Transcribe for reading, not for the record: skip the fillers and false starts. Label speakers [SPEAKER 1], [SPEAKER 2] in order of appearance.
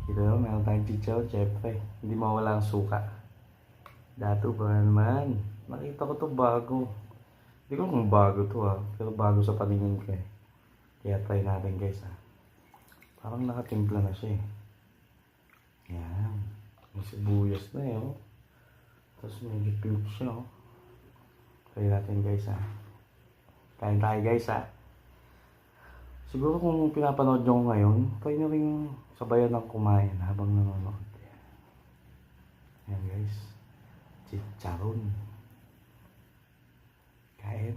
[SPEAKER 1] Ito yun, meron tayong chichaw, syempre. Hindi mawala ang suka. Dato ba naman? Nakita ko to bago. Hindi ko kung bago to pero bago sa paningin ko eh. Kaya try natin guys Parang nakatimpla na siya eh. Yan. May sibuyas na eh Tapos medyo pink siya Try natin guys Kain tayo guys Siguro kung pinapanood nyo ko ngayon, try nyo rin sabayan ng kumain habang nanonood. Ayan guys. Chicharon. Kain.